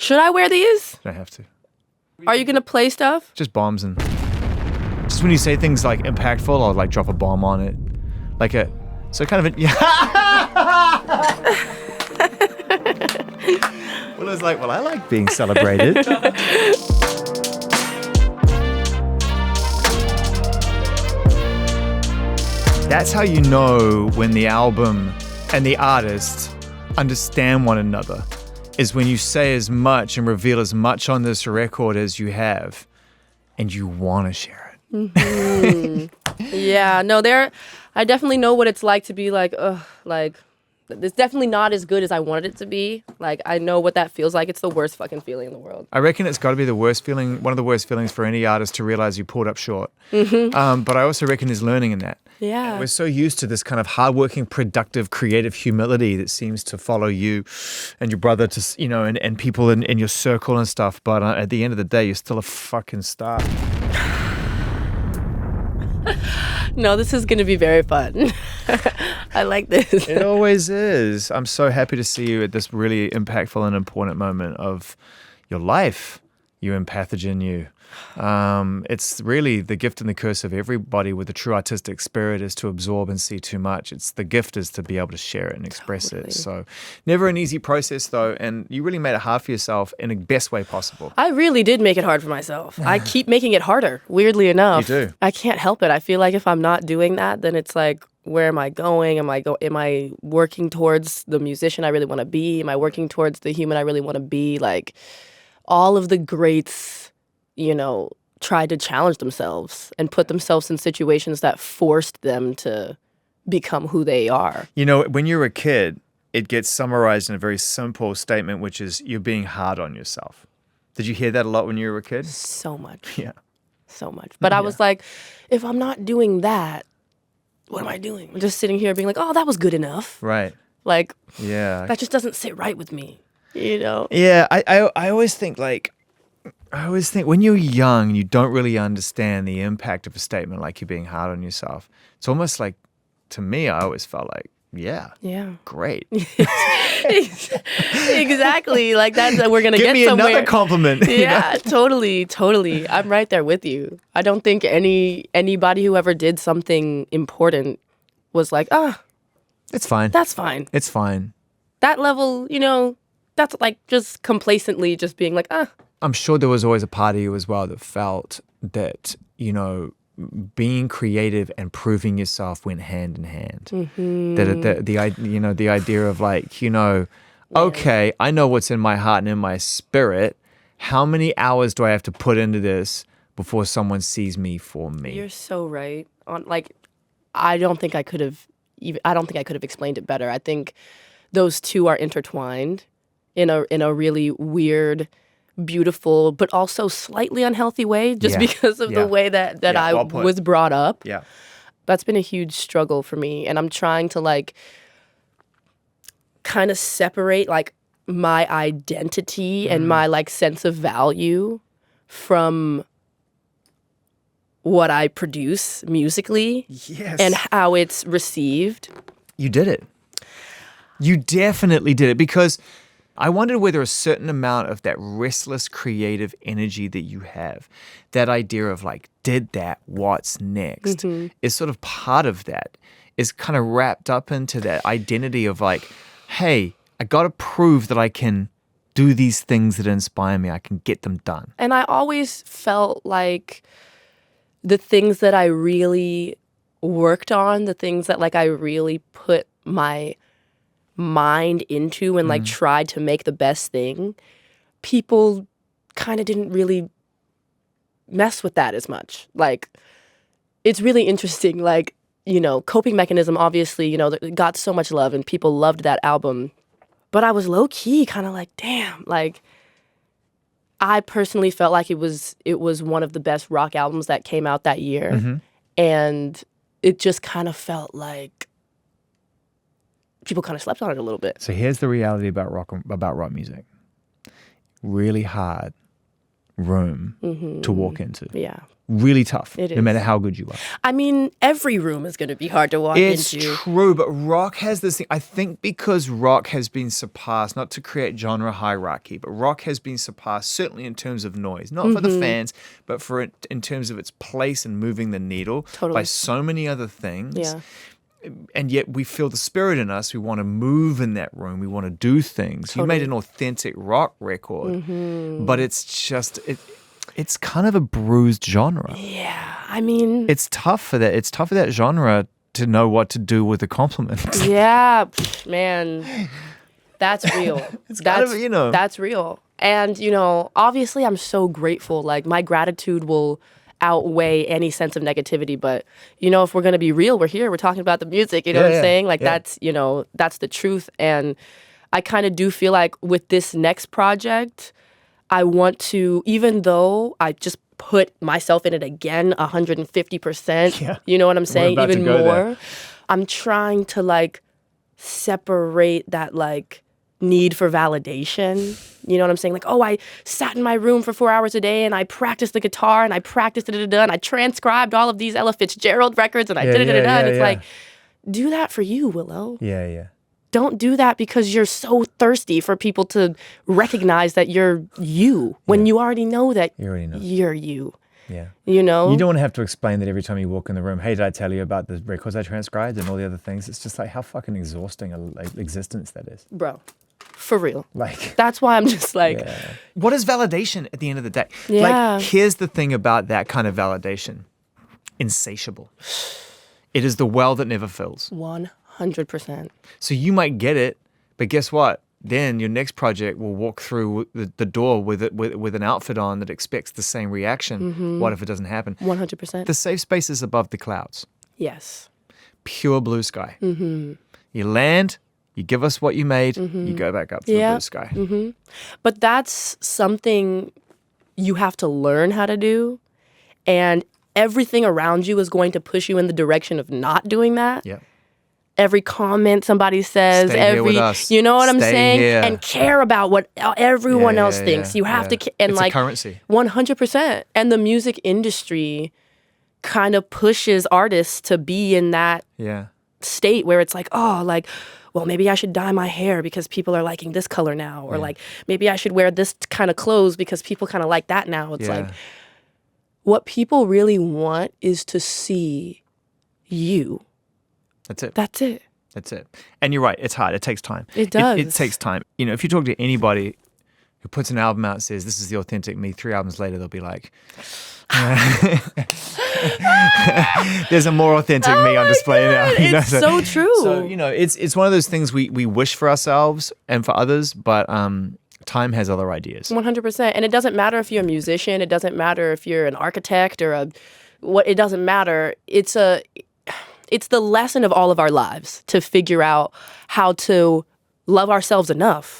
Should I wear these? Don't have to. Are you going to play stuff? Just bombs and... Just when you say things like impactful, I'll like drop a bomb on it. Like a... So kind of a... Willow's like, well, I like being celebrated. That's how you know when the album and the artist understand one another, is when you say as much and reveal as much on this record as you have, and you want to share it. Mm-hmm. Yeah, no, I definitely know what it's like to be like, ugh, like, it's definitely not as good as I wanted it to be. Like, I know what that feels like. It's the worst fucking feeling in the world. I reckon it's got to be the worst feeling, one of the worst feelings for any artist to realize you pulled up short. Mm-hmm. But I also reckon there's learning in that. Yeah. We're so used to this kind of hardworking, productive, creative humility that seems to follow you and your brother to, and people in your circle and stuff. But at the end of the day, you're still a fucking star. No, this is going to be very fun. I like this. It always is. I'm so happy to see you at this really impactful and important moment of your life. You empathogen, you. It's really the gift and the curse of everybody with a true artistic spirit is to absorb and see too much. It's the gift is to be able to share it and express it. So never an easy process though. And you really made it hard for yourself in the best way possible. I really did make it hard for myself. I keep making it harder, weirdly enough. You do. I can't help it. I feel like if I'm not doing that, then it's like, where am I going? Am I working towards the musician I really want to be? Am I working towards the human I really want to be? Like all of the greats, tried to challenge themselves and put themselves in situations that forced them to become who they are. When you're a kid, it gets summarized in a very simple statement, which is you're being hard on yourself. Did you hear that a lot when you were a kid? So much. Yeah. So much. But I was like, if I'm not doing that, what am I doing? I'm just sitting here being like, oh, that was good enough. Right. Like, yeah, that just doesn't sit right with me, Yeah, I always think when you're young, you don't really understand the impact of a statement like you're being hard on yourself. It's almost like, to me, I always felt like, yeah, great. Exactly. Like that we're going to get me somewhere. Another compliment. Yeah, totally. I'm right there with you. I don't think anybody who ever did something important was like, it's fine. That's fine. It's fine. That level, that's like just complacently just being like, I'm sure there was always a part of you as well that felt that, being creative and proving yourself went hand in hand. Mm-hmm. That the idea of like, okay, I know what's in my heart and in my spirit. How many hours do I have to put into this before someone sees me for me? You're so right. I don't think I could have explained it better. I think those two are intertwined in a really weird, beautiful, but also slightly unhealthy way, just because of the way that I was brought up. Yeah. That's been a huge struggle for me. And I'm trying to like kind of separate like my identity and my like sense of value from what I produce musically and how it's received. You did it. You definitely did it, because I wondered whether a certain amount of that restless creative energy that you have, that idea of like, did that, what's next, is sort of part of that, is kind of wrapped up into that identity of like, hey, I got to prove that I can do these things that inspire me. I can get them done. And I always felt like the things that I really worked on, the things that like I really put my mind into and like tried to make the best thing, people kind of didn't really mess with that as much. Like, it's really interesting, like, Coping Mechanism, obviously, got so much love and people loved that album, but I was low-key kind of like, damn, like, I personally felt like it was one of the best rock albums that came out that year, and it just kind of felt like people kind of slept on it a little bit. So here's the reality about rock music. Really hard, room to walk into. Yeah. Really tough, It no is. matter how good you are. I mean, every room is going to be hard to walk It's into. true, but rock has this thing. I think because rock has been surpassed, not to create genre hierarchy, but rock has been surpassed certainly in terms of noise, not for the fans, but for it in terms of its place and moving the needle by so many other things. Yeah. And yet we feel the spirit in us. We want to move in that room. We want to do things. You made an authentic rock record, but it's just it's kind of a bruised genre. Yeah. I mean, It's tough for that. It's tough for that genre to know what to do with a compliment. yeah, man, that's real. It's that's kind of, that's real. And obviously, I'm so grateful. Like my gratitude will outweigh any sense of negativity. But if we're gonna be real, we're here. We're talking about the music. You know what I'm saying? Like that's the truth. And I kind of do feel like with this next project, I want to, even though I just put myself in it again 150%, you know what I'm saying? Even more. There. I'm trying to like separate that like need for validation. You know what I'm saying? Like, oh, I sat in my room for 4 hours a day and I practiced the guitar and I practiced and I transcribed all of these Ella Fitzgerald records and I did it. And it's like, do that for you, Willow. Yeah, yeah. Don't do that because you're so thirsty for people to recognize that you're you when you already know that you're you. Yeah. You know? You don't want to have to explain that every time you walk in the room. Hey, did I tell you about the records I transcribed and all the other things? It's just like how fucking exhausting a existence that is. Bro, for real. Like that's why I'm just like. Yeah. What is validation at the end of the day? Yeah. Like, here's the thing about that kind of validation. Insatiable. It is the well that never fills. 100%. So you might get it, but guess what? Then your next project will walk through the door with an outfit on that expects the same reaction. What if it doesn't happen? 100%. The safe space is above the clouds. Yes. Pure blue sky. You land, you give us what you made, you go back up to the blue sky. But that's something you have to learn how to do. And everything around you is going to push you in the direction of not doing that. Yeah. Every comment somebody says, Stay here with us. You know what I'm Stay saying? here. And care about what everyone else thinks. You have to, and it's like a currency. 100%. And the music industry kind of pushes artists to be in that state where it's like, oh, like, well, maybe I should dye my hair because people are liking this color now. Or like, maybe I should wear this kind of clothes because people kind of like that now. It's like, what people really want is to see you. That's it. That's it. That's it. And you're right. It's hard. It takes time. It does. It takes time. If you talk to anybody who puts an album out and says, this is the authentic me, 3 albums later, they'll be like, there's a more authentic me on display now. It's so true. So, it's one of those things we wish for ourselves and for others, but time has other ideas. 100%. And it doesn't matter if you're a musician. It doesn't matter if you're an architect or it doesn't matter. It's the lesson of all of our lives to figure out how to love ourselves enough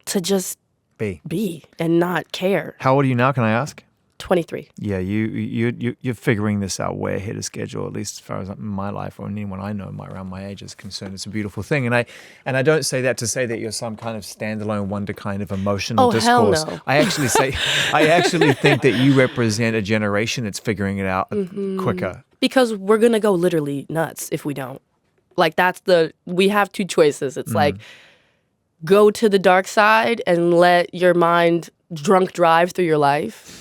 to just be and not care. How old are you now, can I ask? 23. Yeah, you're figuring this out way ahead of schedule, at least as far as my life or anyone I know around my age is concerned. It's a beautiful thing. And I don't say that to say that you're some kind of standalone wonder kind of emotional discourse. Hell no. I actually think that you represent a generation that's figuring it out quicker. Because we're going to go literally nuts if we don't. Like we have two choices. It's like, go to the dark side and let your mind drunk drive through your life.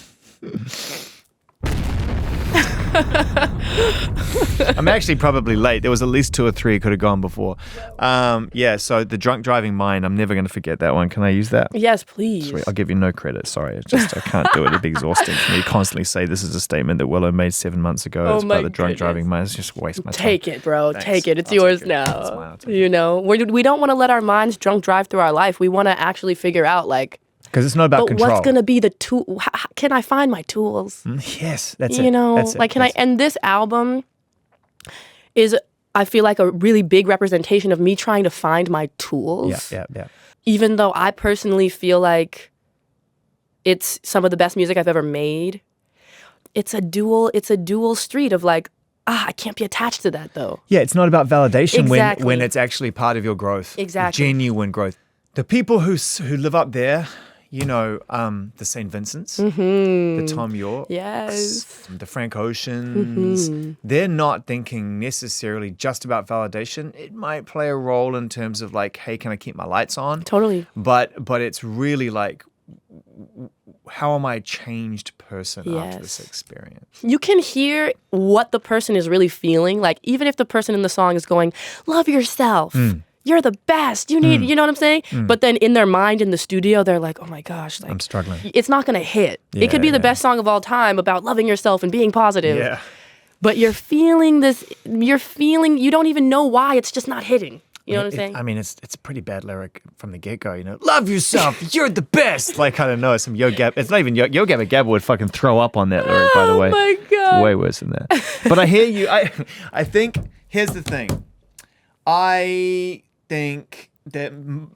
I'm actually probably late. There was at least 2 or 3 could have gone before. So the drunk driving mind, I'm never going to forget that one. Can I use that? Yes, please. Sweet. I'll give you no credit. Sorry. I can't do it. It'd be exhausting for me to constantly say this is a statement that Willow made 7 months ago. It's about the drunk driving mind. It's just waste my time. Take it, bro. Thanks. Take it. It's yours now. We don't want to let our minds drunk drive through our life. We want to actually figure out like, because it's not about control. What's going to be the tool? Can I find my tools? Yes, that's it. And this album is, I feel like, a really big representation of me trying to find my tools. Yeah. Even though I personally feel like it's some of the best music I've ever made, it's a dual street of like, I can't be attached to that though. Yeah, it's not about validation Exactly. when it's actually part of your growth. Exactly. Genuine growth. The people who live up there, the St. Vincent's, the Tom Yorks, Yes. the Frank Oceans, they're not thinking necessarily just about validation. It might play a role in terms of like, hey, can I keep my lights on? Totally. But it's really like, how am I a changed person after this Yes. experience? You can hear what the person is really feeling. Like, even if the person in the song is going, love yourself. You're the best. You need, you know what I'm saying? But then in their mind in the studio, they're like, oh my gosh, like, I'm struggling. it's not going to hit. It could be the best song of all time about loving yourself and being positive. Yeah. But you're feeling this, you don't even know why, it's just not hitting. You know what I'm saying? I mean, it's a pretty bad lyric from the get-go, love yourself, you're the best. Like, I don't know, some Yo Gabba, it's not even Yo Gabba Gabba would fucking throw up on that lyric, by the way. Oh my God. It's way worse than that. But I hear you, I think, here's the thing. I think that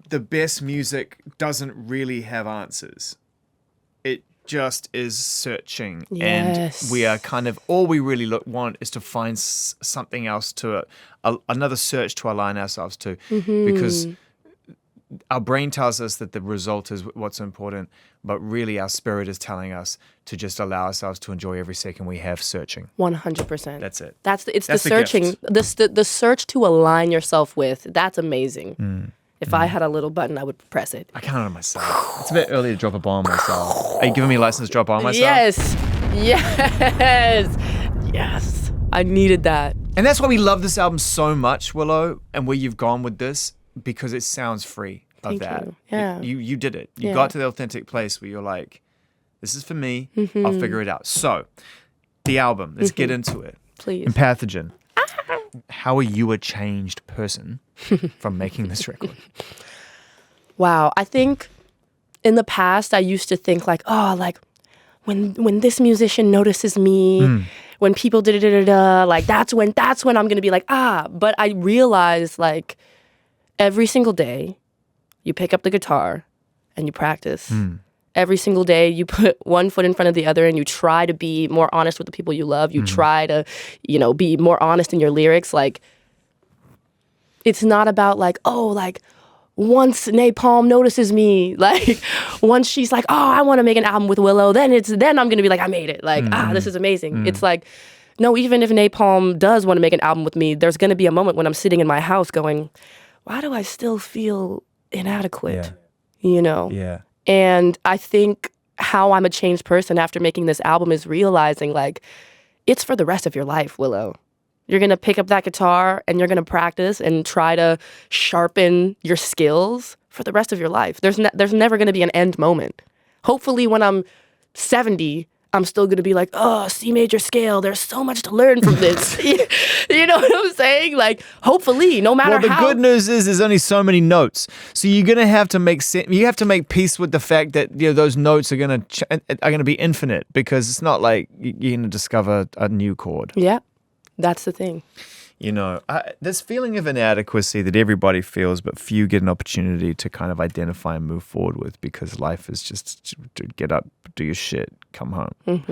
the best music doesn't really have answers. It just is searching. Yes. And we are kind of, all we really want is to find something else another search to align ourselves to. Because our brain tells us that the result is what's important, but really our spirit is telling us to just allow ourselves to enjoy every second we have searching. 100%. That's it. It's That's the the searching, the search to align yourself with. That's amazing. If I had a little button, I would press it. I can't on myself. It's a bit early to drop a bomb on myself. Are you giving me a license to drop a bomb on myself? Yes. I needed that. And that's why we love this album so much, Willow, and where you've gone with this, because it sounds free of Thank that. you. Yeah. You did it. You Yeah. got to the authentic place where you're like, this is for me. I'll figure it out. So, the album, let's get into it. Please. Empathogen. How are you a changed person from making this record? Wow. I think in the past, I used to think like, oh, like when this musician notices me, when people like that's when I'm going to be like, but I realized like every single day you pick up the guitar and you practice. Every single day you put one foot in front of the other and you try to be more honest with the people you love. You try to, be more honest in your lyrics. Like, it's not about like, oh, like once Napalm notices me, like once she's like, oh, I want to make an album with Willow, then I'm going to be like, I made it. Like, this is amazing. It's like, no, even if Napalm does want to make an album with me, there's going to be a moment when I'm sitting in my house going, why do I still feel inadequate? Yeah. And I think how I'm a changed person after making this album is realizing, like, it's for the rest of your life, Willow. You're going to pick up that guitar and you're going to practice and try to sharpen your skills for the rest of your life. There's never going to be an end moment. Hopefully when I'm 70, I'm still going to be like, oh, C major scale, there's so much to learn from this. You know what I'm saying? Like, hopefully, no matter how. Well, the good news is there's only so many notes. So you're going to have to make peace with the fact that those notes are going to be infinite, because it's not like you're going to discover a new chord. Yeah, that's the thing. This feeling of inadequacy that everybody feels, but few get an opportunity to kind of identify and move forward with, because life is just to get up, do your shit, come home.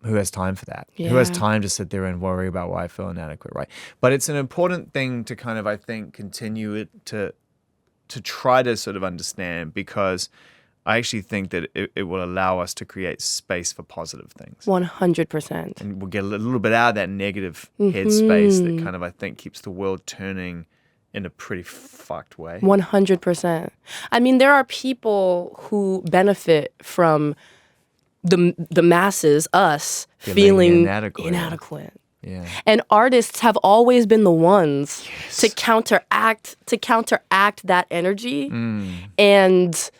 Who has time for that? Yeah. Who has time to sit there and worry about why I feel inadequate, right? But it's an important thing to kind of, I think, continue it to try to sort of understand, because I actually think that it will allow us to create space for positive things. 100%. And we'll get a little bit out of that negative headspace that kind of, I think, keeps the world turning in a pretty fucked way. 100%. I mean, there are people who benefit from the masses, us, feeling inadequate. Yeah. And artists have always been the ones to counteract that energy. And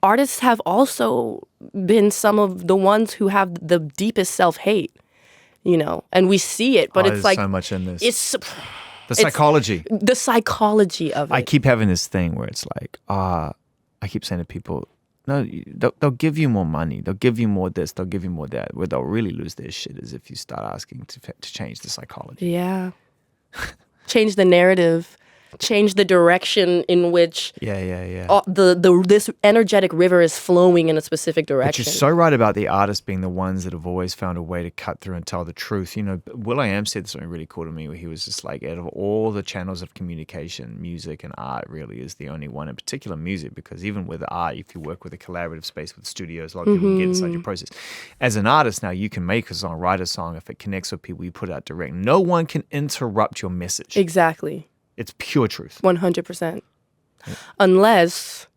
artists have also been some of the ones who have the deepest self-hate, and we see it, but it's like so much in this. It's the psychology. The psychology of it. I keep having this thing where it's like, I keep saying to people, no, they'll give you more money, they'll give you more this, they'll give you more that. Where they'll really lose their shit is if you start asking to change the psychology. Yeah. Change the narrative. change the direction in which Yeah. this energetic river is flowing in a specific But direction. you're so right about the artists being the ones that have always found a way to cut through and tell the truth. You know, Willow said something really cool to me where he was just like, out of all the channels of communication, music and art really is the only one, in particular music, because even with art, if you work with a collaborative space with studios, a lot of people can get inside your process. As an artist now, you can make a song, write a song. If it connects with people, you put it out direct. No one can interrupt your message. Exactly. It's pure truth. 100%. Unless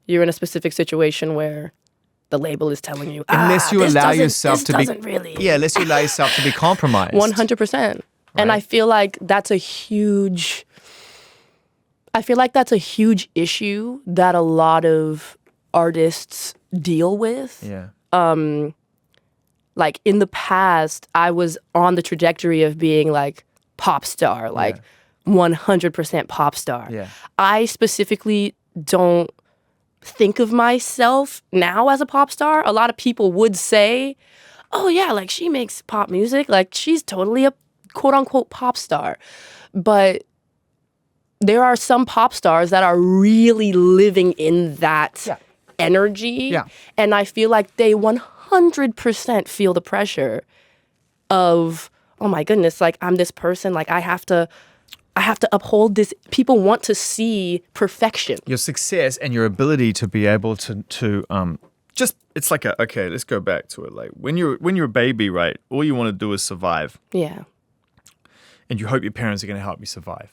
you're in a specific situation where the label is telling you, unless you allow yourself to be, unless you allow yourself to be compromised. 100%. And I feel like that's a huge issue that a lot of artists deal with. Yeah. Like in the past, I was on the trajectory of being like pop star, like 100% pop star. Yeah. I specifically don't think of myself now as a pop star. A lot of people would say, oh yeah, like she makes pop music, like she's totally a quote unquote pop star. But there are some pop stars that are really living in that energy. Yeah. And I feel like they 100% feel the pressure of, oh my goodness, like I'm this person, like I have to uphold this. People want to see perfection. Your success and your ability to be able to just, it's like okay, let's go back to it. Like when you're a baby, right? All you want to do is survive. Yeah. And you hope your parents are going to help you survive.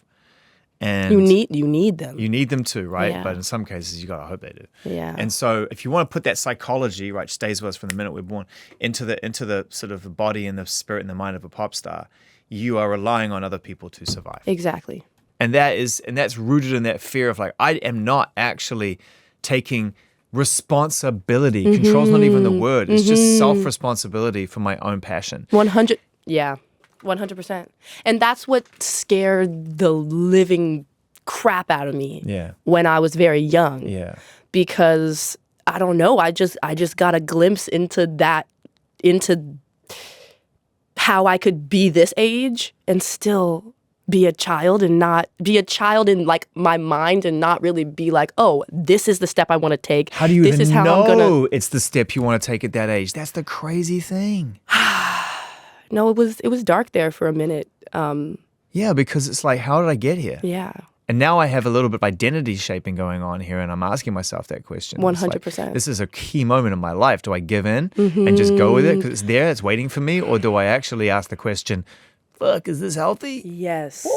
And you need them. You need them too, right? Yeah. But in some cases, you gotta hope they do. Yeah. And so, if you want to put that psychology, right, stays with us from the minute we're born, into the sort of the body and the spirit and the mind of a pop star, you are relying on other people to survive. Exactly. And that's rooted in that fear of like, I am not actually taking responsibility. Control's not even the word. It's just self-responsibility for my own passion. 100. Yeah. 100%. And that's what scared the living crap out of me when I was very young. Yeah. Because I don't know, I just got a glimpse into how I could be this age and still be a child and not be a child in like my mind and not really be like, oh, this is the step I want to take. How do you this even is how know it's the step you want to take at that age? That's the crazy thing. No, it was dark there for a minute. Yeah, because it's like, how did I get here? Yeah. And now I have a little bit of identity shaping going on here, and I'm asking myself that question. 100%. Like, this is a key moment in my life. Do I give in and just go with it because it's there, it's waiting for me? Or do I actually ask the question, fuck, is this healthy? Yes.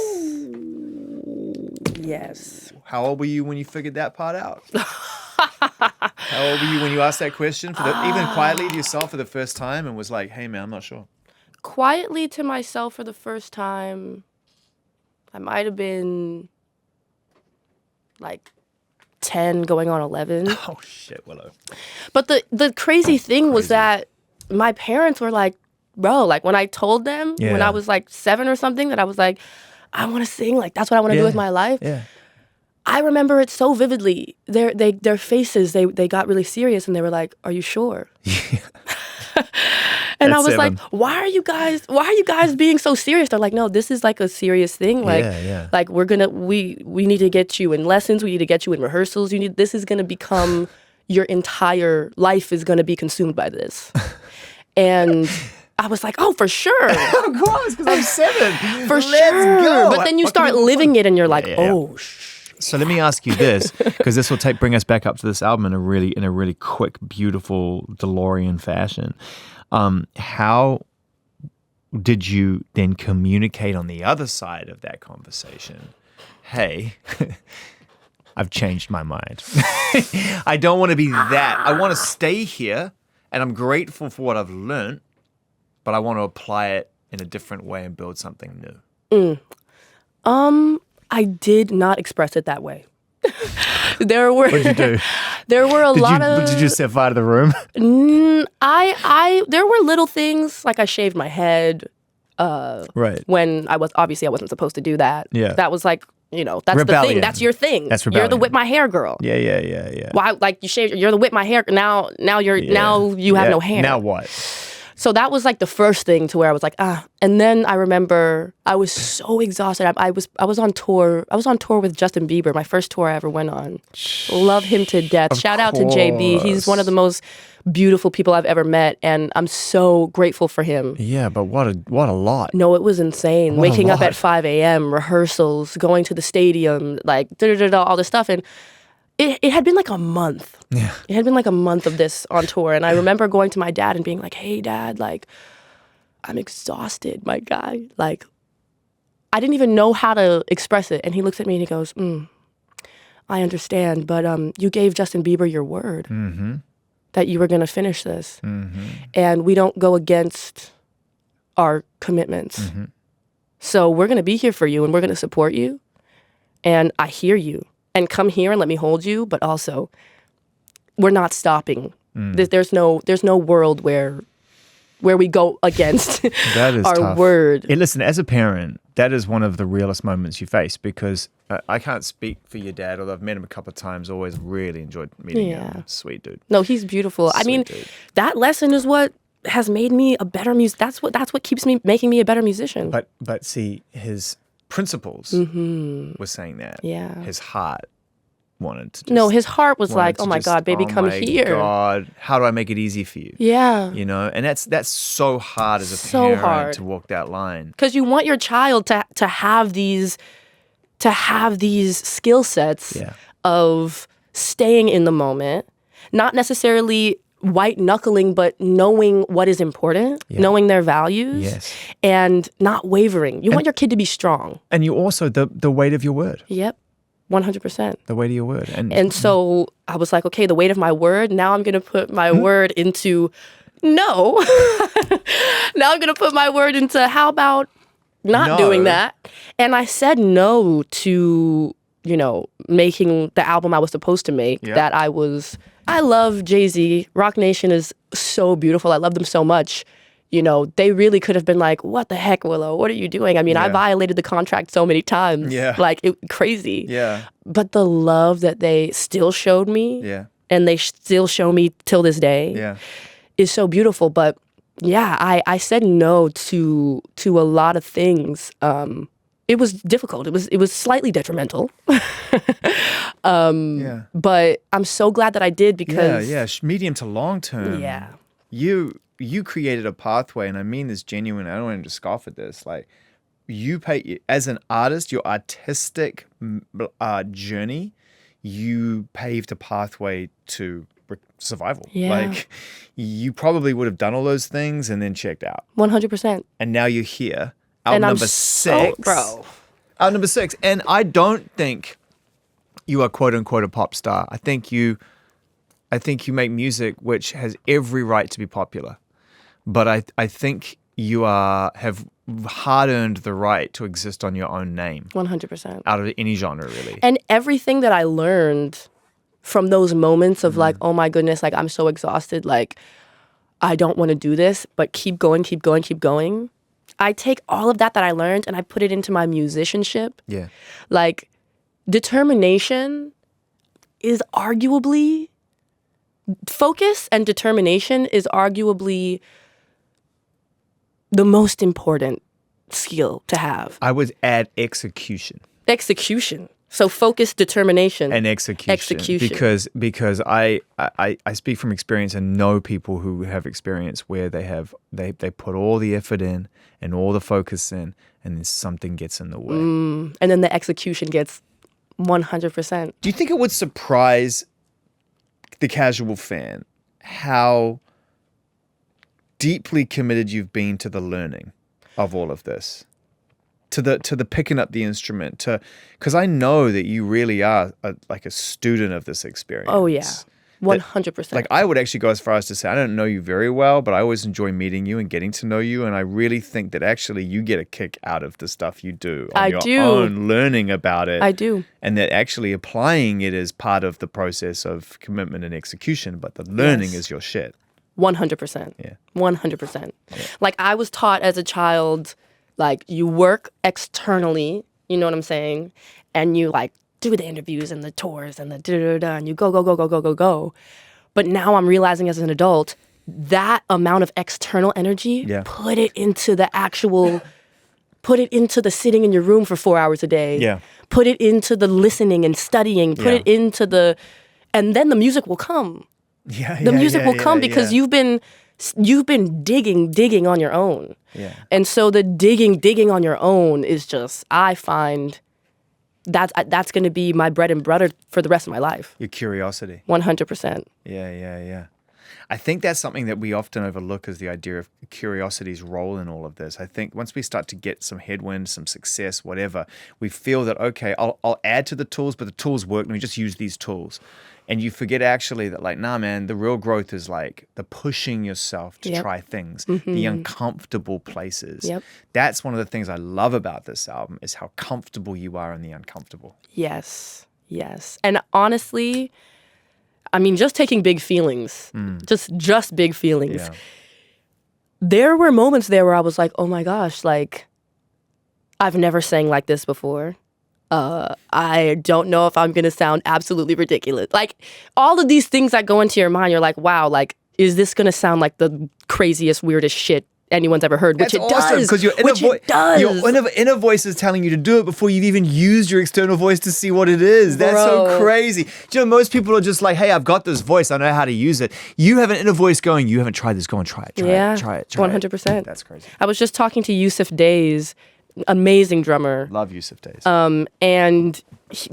Yes. How old were you when you figured that part out? How old were you when you asked that question, even quietly to yourself for the first time and was like, hey, man, I'm not sure? Quietly to myself for the first time, I might have been like 10 going on 11. Oh, shit, Willow. But the crazy thing was that my parents were like, bro, like when I told them when I was like 7 or something that I was like, I want to sing, like that's what I want to do with my life. Yeah. I remember it so vividly. Their faces, they got really serious and they were like, are you sure? Yeah. And I was like, why are you guys being so serious? They're like, no, this is like a serious thing. Like, like we need to get you in lessons. We need to get you in rehearsals. This is going to become your entire life is going to be consumed by this. And I was like, oh, for sure. Of course, because I'm 7. For sure. Go. But then you start living it and you're like, oh, So let me ask you this, because this will bring us back up to this album in a really quick, beautiful DeLorean fashion. How did you then communicate on the other side of that conversation? Hey, I've changed my mind. I don't want to be that. I want to stay here, and I'm grateful for what I've learned, but I want to apply it in a different way and build something new. I did not express it that way. There were. What did you do? There were a lot of. Did you just step out of the room? There were little things like I shaved my head. Right. When I wasn't supposed to do that. Yeah. That was like, that's rebellion. the thing. That's your thing. That's rebellion. You're the whip my hair girl. Yeah. Why? Like you shaved. You're the whip my hair. Now you have no hair. Now what? So that was like the first thing to where I was like, And then I remember I was so exhausted. I was on tour. I was on tour with Justin Bieber, my first tour I ever went on. Love him to death. Of Shout out to JB. He's one of the most beautiful people I've ever met, and I'm so grateful for him. Yeah, but what a lot. No, it was insane. What a Waking up lot. at 5 a.m., rehearsals, going to the stadium, like all this stuff. And it had been like a month. Yeah. It had been like a month of this on tour. And I remember going to my dad and being like, hey, Dad, like, I'm exhausted, my guy. Like, I didn't even know how to express it. And he looks at me and he goes, I understand, but you gave Justin Bieber your word that you were going to finish this. And we don't go against our commitments. So we're going to be here for you and we're going to support you. And I hear you. And come here and let me hold you, but also we're not stopping. There's no world where we go against That is our tough. word. And listen, as a parent, that is one of the realest moments you face because I can't speak for your dad, although I've met him a couple of times. Always really enjoyed meeting him. Sweet dude. No, he's beautiful. I mean, Dude. that lesson is what has made me a better That's what keeps me making me a better musician. But see, his principles was saying that. Yeah. His heart wanted to just... No, his heart was wanted like, to oh my just, God, baby, oh come my here. God, how do I make it easy for you? Yeah. You know, and that's so hard as a So parent hard. to walk that line. Because you want your child to have these skill sets Yeah. of staying in the moment, not necessarily white knuckling, but knowing what is important, knowing their values, Yes. and not wavering. You want your kid to be strong. And you also, the weight of your word. Yep, 100%. The weight of your word. And so I was like, okay, the weight of my word. Now I'm going to put my word into no. Now I'm going to put my word into how about not No. doing that. And I said no to, making the album I was supposed to make that I love Jay-Z. Rock Nation is so beautiful. I love them so much. They really could have been like, what the heck, Willow? What are you doing? I mean, I violated the contract so many times. Yeah. Like, crazy. Yeah. But the love that they still showed me, Yeah. and they still show me till this day, Yeah. is so beautiful. But yeah, I said no to a lot of things. It was difficult. It was slightly detrimental. Yeah. But I'm so glad that I did because Medium to long term. Yeah. You created a pathway, and I mean this genuine. I don't want to scoff at this. Like, you pay as an artist, your artistic journey. You paved a pathway to survival. Yeah. Like, you probably would have done all those things and then checked out. 100%. And now you're here. And I'm number so, 6. bro. Out number 6. And I don't think you are quote unquote a pop star. I think you make music which has every right to be popular. But I think you have hard earned the right to exist on your own name. 100%. Out of any genre, really. And everything that I learned from those moments of like, oh my goodness, like I'm so exhausted, like I don't want to do this, but keep going, keep going, keep going. I take all of that I learned and I put it into my musicianship. Yeah. Like, determination is arguably, focus and determination is arguably the most important skill to have. I would add execution. Execution. So focus, determination. And execution. Execution. Because I speak from experience and know people who have experience where they put all the effort in and all the focus in, and then something gets in the way. And then the execution gets 100%. Do you think it would surprise the casual fan how deeply committed you've been to the learning of all of this? To the picking up the instrument, because I know that you really are like a student of this experience. Oh yeah, 100%. Like, I would actually go as far as to say I don't know you very well, but I always enjoy meeting you and getting to know you, and I really think that actually you get a kick out of the stuff you do on your own, learning about it. I do, and that actually applying it is part of the process of commitment and execution, but the learning is your shit. 100%. Yeah, 100%. Like, I was taught as a child, like, you work externally, you know what I'm saying? And you, like, do the interviews and the tours and the da-da-da, and you go. But now I'm realizing as an adult, that amount of external energy, Yeah. put it into the sitting in your room for 4 hours a day. Yeah. Put it into the listening and studying. Put Yeah. it into and then the music will come. Yeah, The music will come because you've been digging on your own. Yeah. And so the digging on your own is just, I find that's going to be my bread and butter for the rest of my life. Your curiosity. 100%. Yeah. I think that's something that we often overlook is the idea of curiosity's role in all of this. I think once we start to get some headwind, some success, whatever, we feel that, okay, I'll add to the tools, but the tools work. Let me just use these tools. And you forget actually that like, nah, man, the real growth is like the pushing yourself to try things, the uncomfortable places. Yep. That's one of the things I love about this album is how comfortable you are in the uncomfortable. Yes. And honestly, I mean, just taking big feelings, just big feelings. Yeah. There were moments there where I was like, oh my gosh, like, I've never sang like this before. I don't know if I'm going to sound absolutely ridiculous. Like, all of these things that go into your mind, you're like, wow, like, is this going to sound like the craziest, weirdest shit anyone's ever heard? Which That's it awesome, does. because your inner voice is telling you to do it before you've even used your external voice to see what it is. That's so crazy. Do you know, most people are just like, hey, I've got this voice. I know how to use it. You have an inner voice going, you haven't tried this. Go and try it. Try it. 100%. That's crazy. I was just talking to Yusuf Days, amazing drummer. Love Yusuf Days. And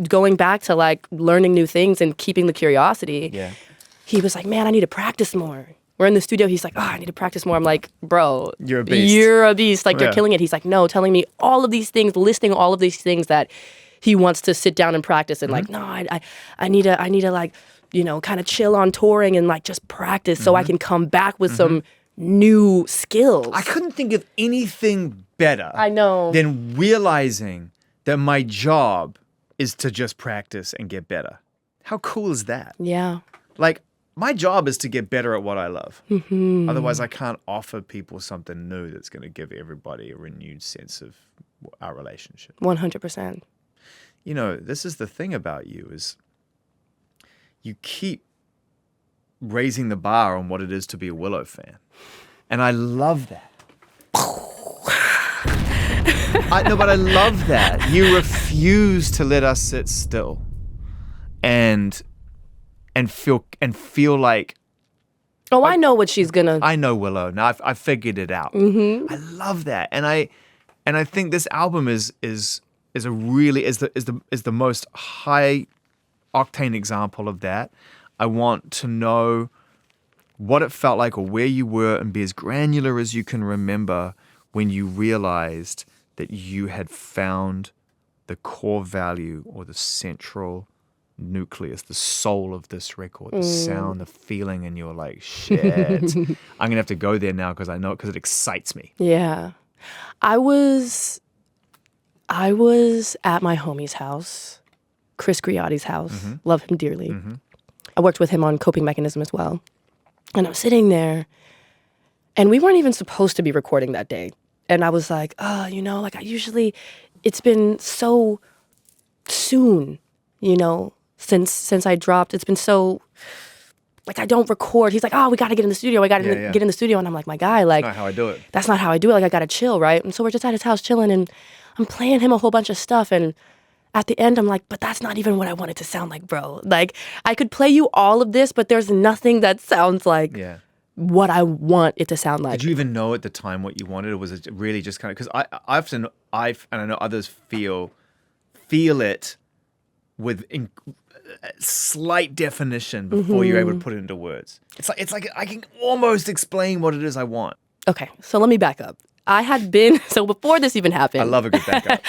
going back to like learning new things and keeping the curiosity. Yeah. He was like, man, I need to practice more. We're in the studio. He's like, I need to practice more. I'm like, bro, You're a beast. You're a beast. Like, you're killing it. He's like, no, telling me all of these things, listing all of these things that he wants to sit down and practice. And like, no, I need to like, you know, kind of chill on touring and like just practice so I can come back with some new skills. I couldn't think of anything better I know. than realizing that my job is to just practice and get better. How cool is that? Yeah. Like, my job is to get better at what I love. Otherwise, I can't offer people something new that's going to give everybody a renewed sense of our relationship. 100%. You know, this is the thing about you is you keep raising the bar on what it is to be a Willow fan. And I love that. But I love that. You refuse to let us sit still and feel like, oh, I know what she's gonna. I know Willow. Now I figured it out. I love that, and I think this album is the most high octane example of that. I want to know what it felt like or where you were, and be as granular as you can remember when you realized that you had found the core value or the central nucleus, the soul of this record, the sound, the feeling, and you're like, shit, I'm gonna have to go there now because I know it, because it excites me. Yeah. I was at my homie's house, Chris Griotti's house. Love him dearly. I worked with him on Coping Mechanism as well. And I'm sitting there, and we weren't even supposed to be recording that day. And I was like, you know, like it's been so soon, you know, since I dropped. It's been so, like, I don't record. He's like, we got to get in the studio. I got to get in the studio. And I'm like, my guy, like, That's not how I do it. That's not how I do it. Like, I got to chill, right? And so we're just at his house chilling, and I'm playing him a whole bunch of stuff. And at the end, I'm like, but that's not even what I want it to sound like, bro. Like, I could play you all of this, but there's nothing that sounds like what I want it to sound like. Did you even know at the time what you wanted, or was it really just kind of, because I often, and I know others feel it with slight definition before you're able to put it into words. It's like I can almost explain what it is I want. Okay, so let me back up. I had been, so before this even happened. I love a good backup. Right.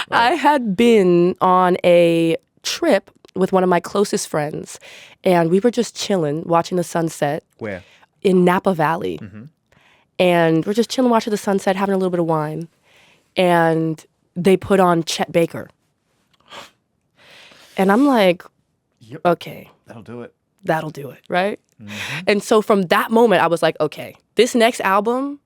I had been on a trip with one of my closest friends, and we were just chilling, watching the sunset. Where? In Napa Valley. And we're just chilling, watching the sunset, having a little bit of wine. And they put on Chet Baker. And I'm like, okay. That'll do it. That'll do it, right? And so from that moment, I was like, okay, this next album,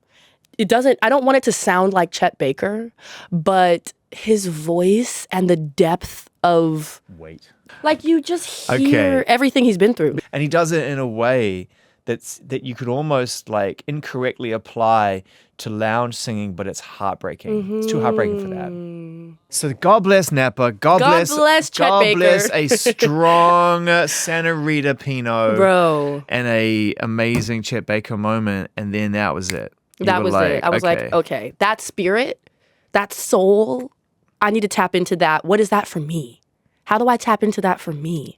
I don't want it to sound like Chet Baker, but his voice and the depth of... Weight. Like, you just hear everything he's been through. And he does it in a way that you could almost like incorrectly apply to lounge singing, but it's heartbreaking. It's too heartbreaking for that. So God bless Napa. God bless Chet God Baker. bless a strong Santa Rita Pinot. Bro. And a amazing Chet Baker moment. And then that was it. That was it. I was like, okay, that spirit, that soul, I need to tap into that. What is that for me? How do I tap into that for me?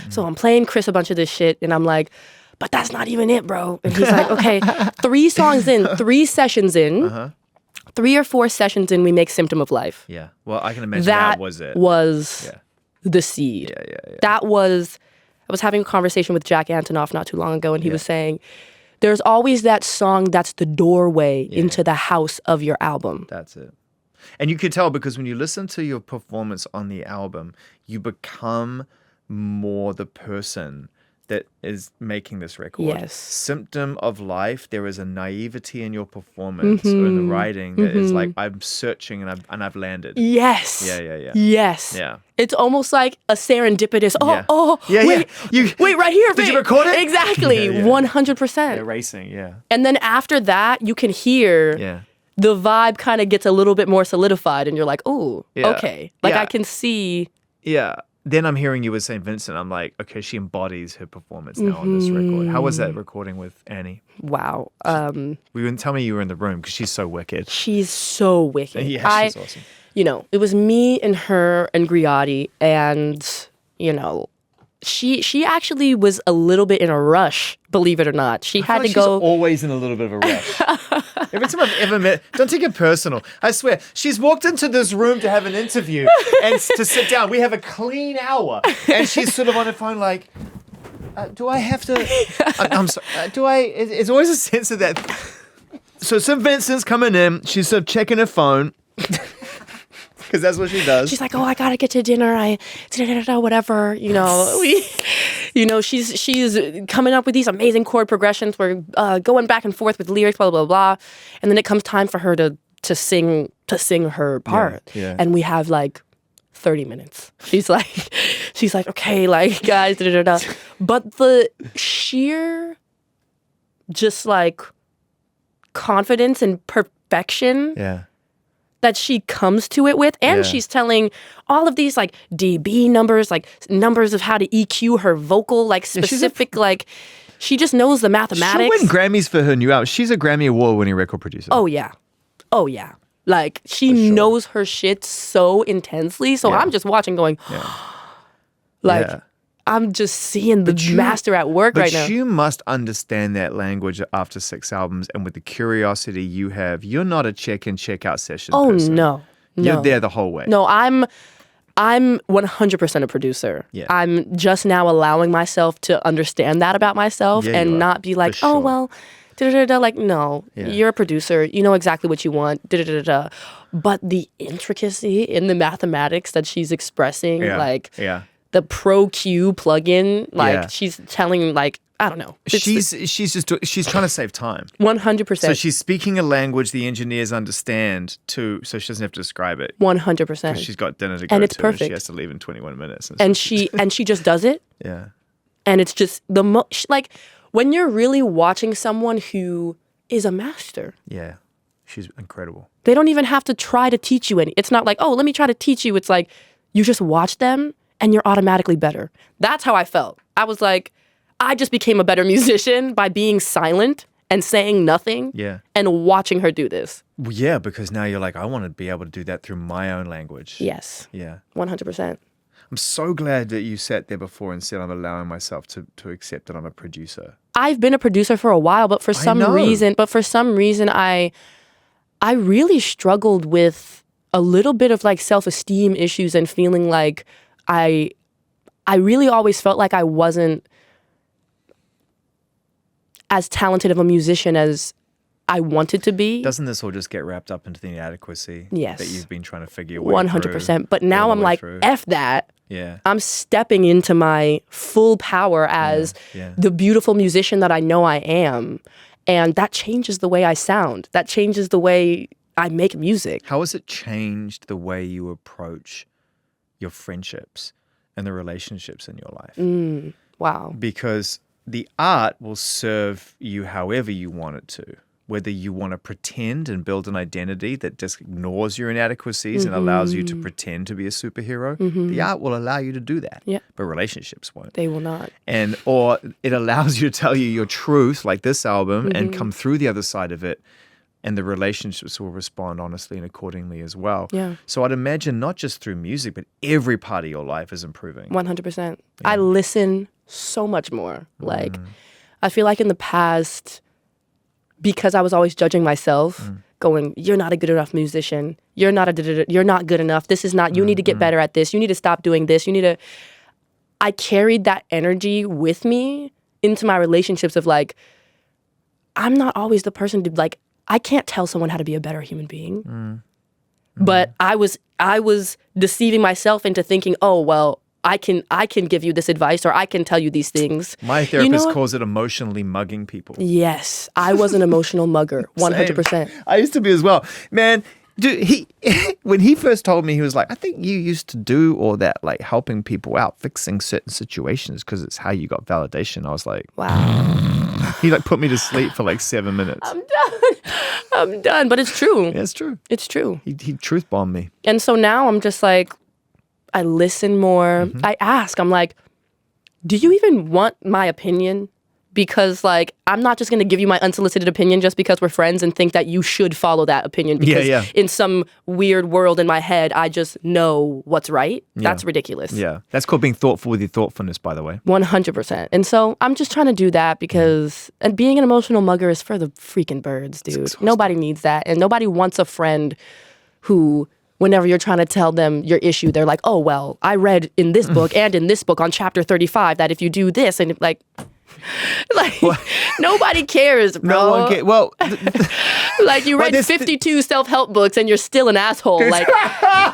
So I'm playing Chris a bunch of this shit, and I'm like, but that's not even it, bro. And he's like, okay, 3 songs in, 3 sessions in, 3 or 4 sessions in, we make Symptom of Life. Yeah. Well, I can imagine that was it. Was the seed. Yeah. That was, I was having a conversation with Jack Antonoff not too long ago, and he was saying, there's always that song that's the doorway into the house of your album. That's it. And you could tell because when you listen to your performance on the album, you become more the person that is making this record. Yes. Symptom of Life, there is a naivety in your performance or in the writing that is like, I'm searching and I've landed. Yes. Yeah. Yes. Yeah. It's almost like a serendipitous, wait, right here. Did you record it? Exactly. 100%. They're racing, yeah. And then after that, you can hear the vibe kind of gets a little bit more solidified and you're like, oh, okay. Like I can see. Yeah. Then I'm hearing you with St. Vincent. I'm like, okay, she embodies her performance now on this record. How was that recording with Annie? Wow. You wouldn't tell me you were in the room because she's so wicked. She's so wicked. Yeah, she's awesome. You know, it was me and her and Griotti, and, you know, she actually was a little bit in a rush, believe it or not. She had to go. She's always in a little bit of a rush. Every time I've ever met, don't take it personal. I swear, she's walked into this room to have an interview and to sit down. We have a clean hour, and she's sort of on her phone like, do I have to? I'm sorry. Do I? It's always a sense of that. So St. Vincent's coming in. She's sort of checking her phone. Because that's what she does. She's like, oh, I gotta get to dinner. Whatever. You know, she's coming up with these amazing chord progressions. We're going back and forth with lyrics, blah blah blah, and then it comes time for her to sing her part, and we have like 30 minutes. She's like, okay, like guys, but the sheer, just like confidence and perfection. That she comes to it with, and she's telling all of these like dB numbers, like numbers of how to EQ her vocal, like specific, like she just knows the mathematics. She win Grammys for her new album. She's a Grammy Award-winning record producer. Oh yeah. Like she knows her shit so intensely. So I'm just watching, going, I'm just seeing the master at work right now. But you must understand that language after 6 albums, and with the curiosity you have, you're not a check-in, check-out session person. No. You're there the whole way. No, I'm 100% a producer. Yeah. I'm just now allowing myself to understand that about myself and not be like, oh, well, like, no, you're a producer. You know exactly what you want. But the intricacy in the mathematics that she's expressing, the Pro Q plugin, like she's telling, like, I don't know. She's trying to save time. 100%. So she's speaking a language the engineers understand so she doesn't have to describe it. 100%. Because she's got dinner to go and it's to, perfect. and she has to leave in 21 minutes. And she just does it. Yeah. And it's just like when you're really watching someone who is a master. Yeah. She's incredible. They don't even have to try to teach you any. It's not like, oh, let me try to teach you. It's like you just watch them and you're automatically better. That's how I felt. I was like, I just became a better musician by being silent and saying nothing and watching her do this. Well, yeah, because now you're like, I want to be able to do that through my own language. Yes. Yeah. 100%. I'm so glad that you sat there before and said I'm allowing myself to accept that I'm a producer. I've been a producer for a while, but for some reason I really struggled with a little bit of like self-esteem issues and feeling like I really always felt like I wasn't as talented of a musician as I wanted to be. Doesn't this all just get wrapped up into the inadequacy that you've been trying to figure out? 100%. But now I'm like, F that. Yeah. I'm stepping into my full power as the beautiful musician that I know I am. And that changes the way I sound. That changes the way I make music. How has it changed the way you approach your friendships and the relationships in your life? Wow. Because the art will serve you however you want it to. Whether you want to pretend and build an identity that just ignores your inadequacies and allows you to pretend to be a superhero, the art will allow you to do that. Yeah. But relationships won't. They will not. Or it allows you to tell you your truth, like this album, and come through the other side of it, and the relationships will respond honestly and accordingly as well. Yeah. So I'd imagine not just through music, but every part of your life is improving. 100%. I listen so much more. Like, I feel like in the past, because I was always judging myself, going, you're not a good enough musician. You're not good enough. This is not, you need to get better at this. You need to stop doing this. I carried that energy with me into my relationships of like, I'm not always the person to like, I can't tell someone how to be a better human being. But I was deceiving myself into thinking, oh, well, I can give you this advice or I can tell you these things. My therapist calls it emotionally mugging people. Yes, I was an emotional mugger, 100%. Same. I used to be as well. Man, dude, when he first told me, he was like, I think you used to do all that, like helping people out, fixing certain situations because it's how you got validation. I was like, Wow. He like put me to sleep for like 7 minutes. I'm done. But it's true. Yeah, it's true. It's true. He truth bombed me. And so now I'm just like, I listen more. I ask, I'm like, do you even want my opinion? Because like, I'm not just going to give you my unsolicited opinion just because we're friends and think that you should follow that opinion because in some weird world in my head, I just know what's right. Yeah. That's ridiculous. Yeah. That's called being thoughtful with your thoughtfulness, by the way. 100%. And so I'm just trying to do that because, and being an emotional mugger is for the freaking birds, dude. Nobody needs that. And nobody wants a friend who, whenever you're trying to tell them your issue, they're like, oh, well, I read in this book and in this book on chapter 35 that if you do this and like nobody cares, bro. No one cares. Well, like you read 52 self-help books and you're still an asshole. Like, I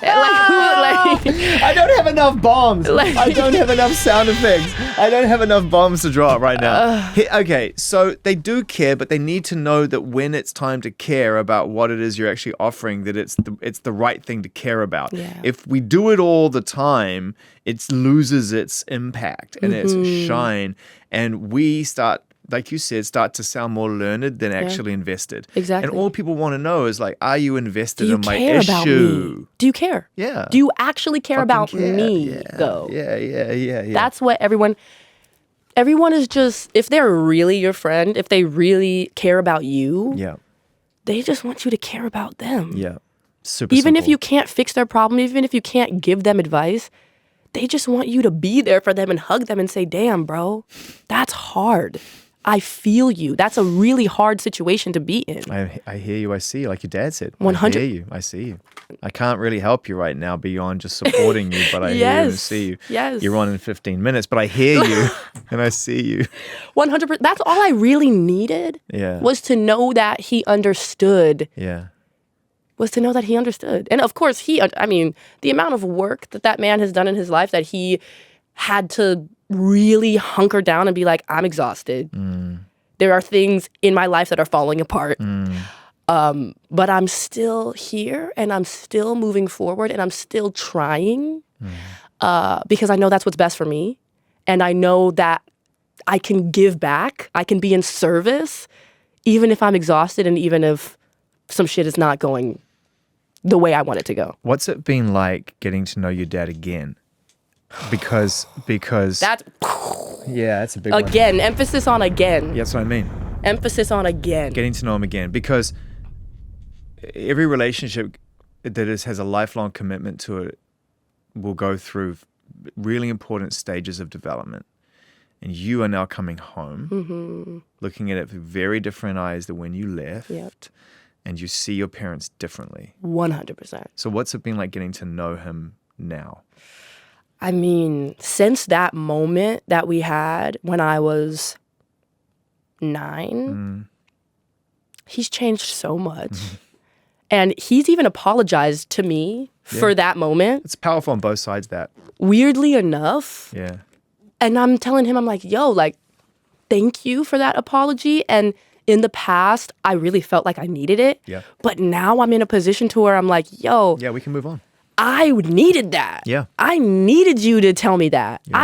don't have enough bombs. I don't have enough sound effects. I don't have enough bombs to drop right now. Okay, so they do care, but they need to know that when it's time to care about what it is you're actually offering, that it's the right thing to care about. Yeah. If we do it all the time, it loses its impact and its shine. And we start, like you said, to sound more learned than actually invested. Exactly. And all people want to know is like, are you invested in my care issue? About me? Do you care? Yeah. Do you actually care about me, though? Yeah. That's what everyone is just, if they're really your friend, if they really care about you, they just want you to care about them. Yeah. Super Even simple. if you can't fix their problem, even if you can't give them advice, they just want you to be there for them and hug them and say, damn, bro, that's hard. I feel you. That's a really hard situation to be in. I hear you. I see you. Like your dad said. 100. I hear you. I see you. I can't really help you right now beyond just supporting you, but I hear you and see you. Yes. You're on in 15 minutes, but I hear you and I see you. 100%. That's all I really needed was to know that he understood. Yeah. Was to know that he understood. And of course, the amount of work that man has done in his life that he had to really hunker down and be like, I'm exhausted. There are things in my life that are falling apart. But I'm still here and I'm still moving forward and I'm still trying because I know that's what's best for me. And I know that I can give back. I can be in service even if I'm exhausted and even if some shit is not going the way I want it to go. What's it been like getting to know your dad again? Because that's that's a big one. Again, emphasis on again. Yeah, that's what I mean. Emphasis on again. Getting to know him again. Because every relationship that has a lifelong commitment to it will go through really important stages of development. And you are now coming home, looking at it with very different eyes than when you left. Yep. And you see your parents differently. 100%. So what's it been like getting to know him now? I mean, since that moment that we had when I was 9, he's changed so much. And he's even apologized to me for that moment. It's powerful on both sides, that. Weirdly enough. Yeah. And I'm telling him, I'm like, yo, like, thank you for that apology. And in the past, I really felt like I needed it. Yeah. But now I'm in a position to where I'm like, yo. Yeah, we can move on. I needed that. Yeah. I needed you to tell me that. Yeah.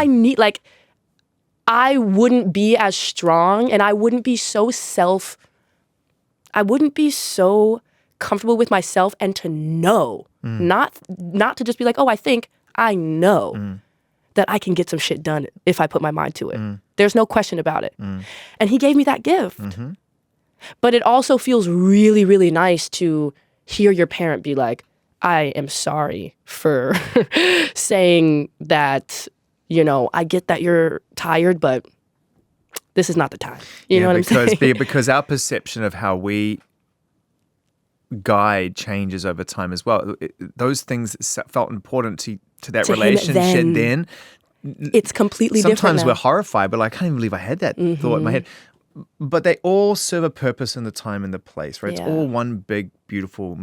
I wouldn't be as strong and I wouldn't be so comfortable with myself and to know, not to just be like, oh, I think, I know that I can get some shit done if I put my mind to it. There's no question about it. And he gave me that gift. But it also feels really, really nice to hear your parent be like, I am sorry for saying that, you know, I get that you're tired, but this is not the time. You know what I'm saying? Because our perception of how we guide changes over time as well. Those things that felt important to that relationship then. It's completely different Sometimes now. we're horrified, but like, I can't even believe I had that thought in my head. But they all serve a purpose in the time and the place, right? It's all one big, beautiful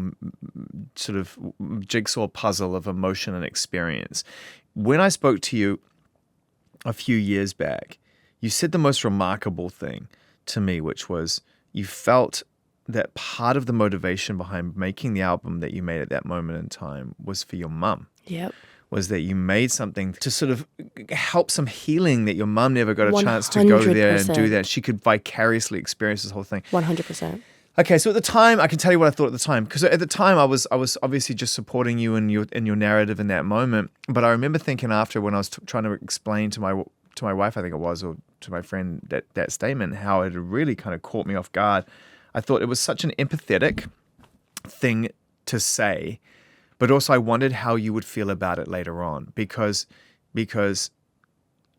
sort of jigsaw puzzle of emotion and experience. When I spoke to you a few years back, you said the most remarkable thing to me, which was you felt that part of the motivation behind making the album that you made at that moment in time was for your mum. Yep. Was that you made something to sort of help some healing that your mum never got a chance to go there and do that. She could vicariously experience this whole thing. 100%. Okay, so at the time, I can tell you what I thought at the time. Because at the time, I was obviously just supporting you in your narrative in that moment. But I remember thinking after when I was trying to explain to my wife, I think it was, or to my friend, that statement, how it had really kind of caught me off guard. I thought it was such an empathetic thing to say, but also I wondered how you would feel about it later on because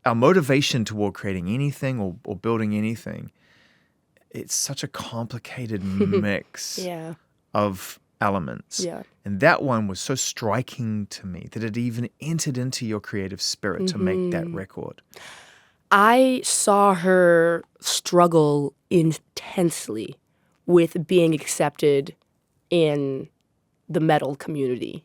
our motivation toward creating anything or building anything, it's such a complicated mix of elements. Yeah. And that one was so striking to me that it even entered into your creative spirit to make that record. I saw her struggle intensely with being accepted in the metal community.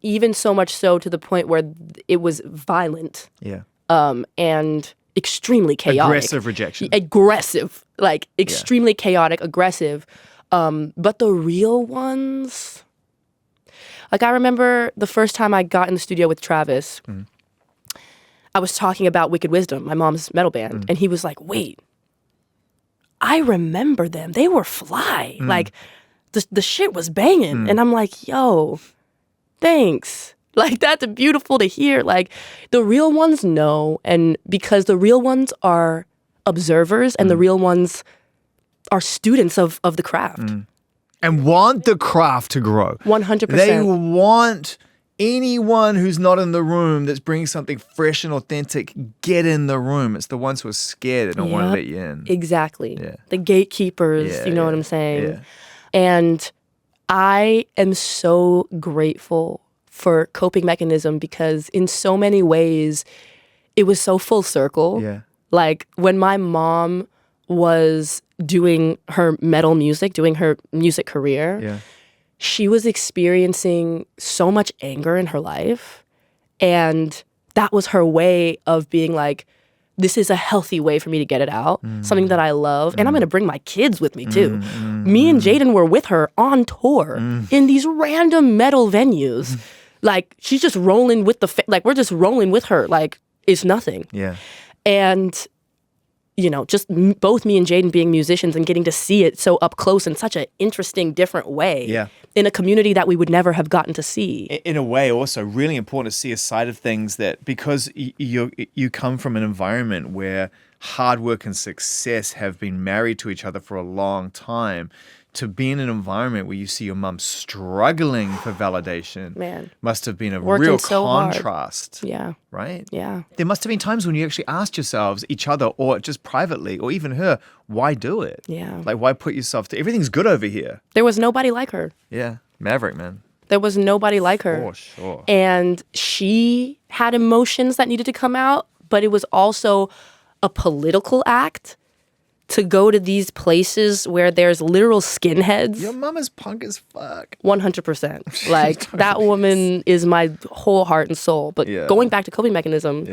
Even so much so to the point where it was violent. Yeah. And extremely chaotic. Aggressive rejection. Aggressive. Like, extremely chaotic, aggressive. But the real ones... Like, I remember the first time I got in the studio with Travis, I was talking about Wicked Wisdom, my mom's metal band, and he was like, wait, I remember them. They were fly. Like, the shit was banging. And I'm like, yo, thanks. Like, that's beautiful to hear. Like, the real ones know, and because the real ones are observers and the real ones are students of the craft. And want the craft to grow. 100%. They want anyone who's not in the room that's bringing something fresh and authentic, get in the room. It's the ones who are scared that don't want to let you in. Exactly. Yeah. The gatekeepers, you know what I'm saying? Yeah. And I am so grateful for Coping Mechanism because in so many ways, it was so full circle. Yeah. Like when my mom was doing her metal music, doing her music career, she was experiencing so much anger in her life. And that was her way of being like, this is a healthy way for me to get it out, something that I love. And I'm going to bring my kids with me too. Me and Jaden were with her on tour in these random metal venues. Like, she's just rolling with like, we're just rolling with her. Like, it's nothing. Yeah. And, you know, just both me and Jaden being musicians and getting to see it so up close in such an interesting, different way. Yeah. In a community that we would never have gotten to see. In a way, also really important to see a side of things that because you come from an environment where hard work and success have been married to each other for a long time, to be in an environment where you see your mum struggling for validation must have been a real so contrast. Hard. Yeah. Right? Yeah. There must have been times when you actually asked yourselves, each other, or just privately, or even her, why do it? Yeah. Like, why put yourself to everything's good over here? There was nobody like her. Yeah. Maverick, man. There was nobody like her. For sure. And she had emotions that needed to come out, but it was also a political act to go to these places where there's literal skinheads. Your mom is punk as fuck. 100%. Like, that woman is my whole heart and soul. But going back to Coping Mechanism,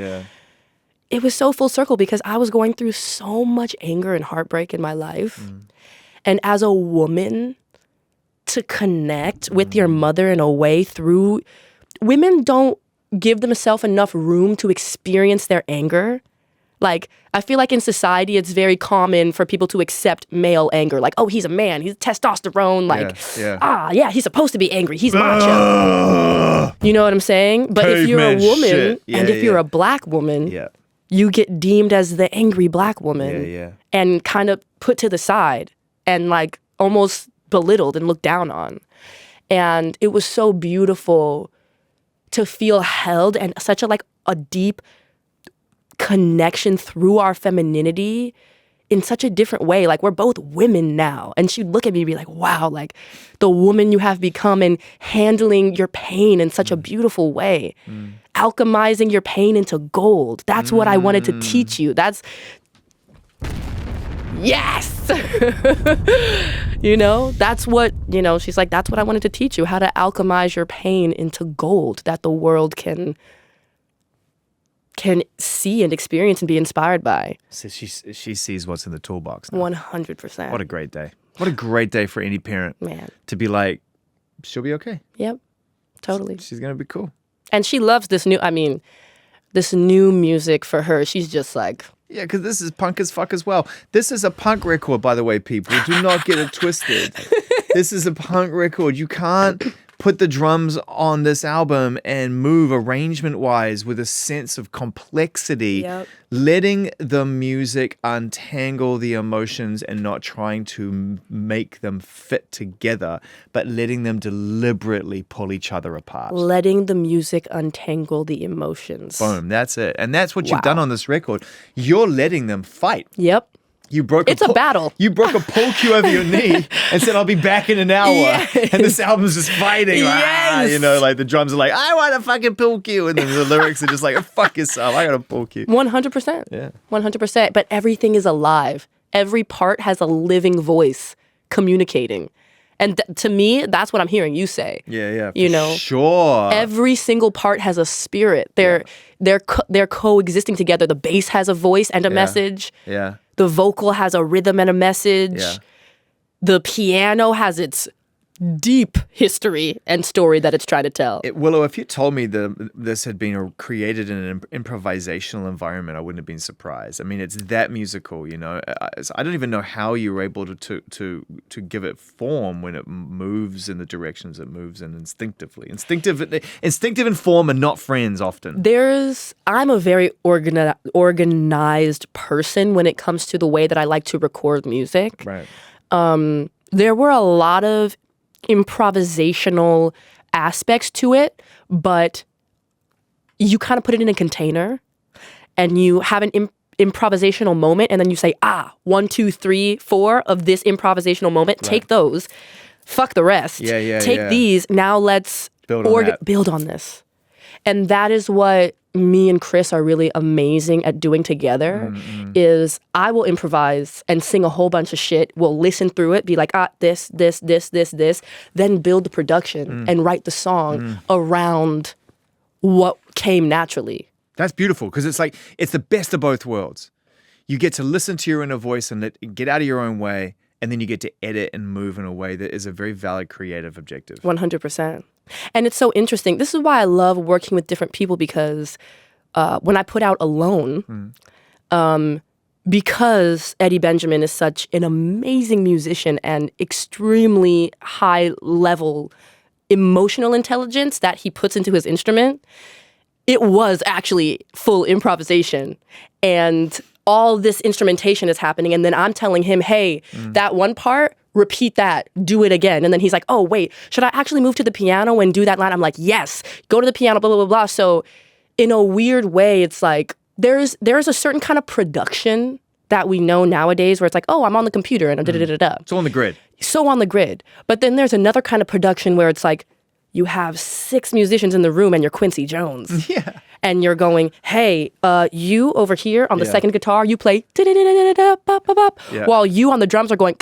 it was so full circle because I was going through so much anger and heartbreak in my life. And as a woman, to connect with your mother in a way through... Women don't give themselves enough room to experience their anger Like, I feel like in society, it's very common for people to accept male anger. Like, oh, he's a man. He's testosterone. Like, he's supposed to be angry. He's macho. You know what I'm saying? But if you're a woman and if you're a black woman, you get deemed as the angry black woman and kind of put to the side and like almost belittled and looked down on. And it was so beautiful to feel held and such a deep connection through our femininity in such a different way. Like, we're both women now. And she'd look at me and be like, wow, like the woman you have become and handling your pain in such a beautiful way. Alchemizing your pain into gold. That's what I wanted to teach you. That's, yes! You know, that's what, you know, she's like, that's what I wanted to teach you, how to alchemize your pain into gold that the world can see and experience and be inspired by. So she sees what's in the toolbox now. 100%. What a great day. What a great day for any parent. Man. To be like, she'll be okay. Yep. Totally. She's going to be cool. And she loves this new music for her. She's just like... Yeah, because this is punk as fuck as well. This is a punk record, by the way, people. Do not get it twisted. This is a punk record. You can't put the drums on this album and move arrangement-wise with a sense of complexity, letting the music untangle the emotions and not trying to make them fit together, but letting them deliberately pull each other apart. Letting the music untangle the emotions. Boom, that's it. And that's what you've done on this record. You're letting them fight. Yep. It's a battle. You broke a pull cue over your knee and said, I'll be back in an hour. Yes. And this album's just fighting. Yes. You know, like the drums are like, I want a fucking pull cue. And then the lyrics are just like, oh, fuck yourself. I got a pull cue. 100%. Yeah. 100%. But everything is alive. Every part has a living voice communicating. And to me, that's what I'm hearing you say. Yeah. You know, sure. Every single part has a spirit. They're coexisting together. The bass has a voice and a message. Yeah. The vocal has a rhythm and a message. Yeah. The piano has its deep history and story that it's trying to tell. Willow, if you told me this had been created in an improvisational environment, I wouldn't have been surprised. I mean, it's that musical, you know. I don't even know how you were able to give it form when it moves in the directions it moves in instinctively. Instinctive and form are not friends often. I'm a very organized person when it comes to the way that I like to record music. Right. There were a lot of improvisational aspects to it, but you kind of put it in a container and you have an improvisational moment and then you say, 1, 2, 3, 4 of this improvisational moment. Right. Take those. Fuck the rest. Take these. Now let's build on this. And that is what me and Chris are really amazing at doing together is I will improvise and sing a whole bunch of shit. We'll listen through it, be like, this, then build the production and write the song around what came naturally. That's beautiful because it's the best of both worlds. You get to listen to your inner voice and get out of your own way, and then you get to edit and move in a way that is a very valid creative objective. 100%. And it's so interesting. This is why I love working with different people because when I put out Alone, because Eddie Benjamin is such an amazing musician and extremely high-level emotional intelligence that he puts into his instrument, it was actually full improvisation. And all this instrumentation is happening. And then I'm telling him, hey, that one part, repeat that, do it again. And then he's like, oh, wait, should I actually move to the piano and do that line? I'm like, yes, go to the piano, blah, blah, blah, blah. So in a weird way, it's like there's a certain kind of production that we know nowadays where it's like, oh, I'm on the computer and da-da-da-da-da. So on the grid. So on the grid. But then there's another kind of production where it's like you have 6 musicians in the room and you're Quincy Jones. Yeah. And you're going, hey, you over here on the second guitar, you play while you on the drums are going,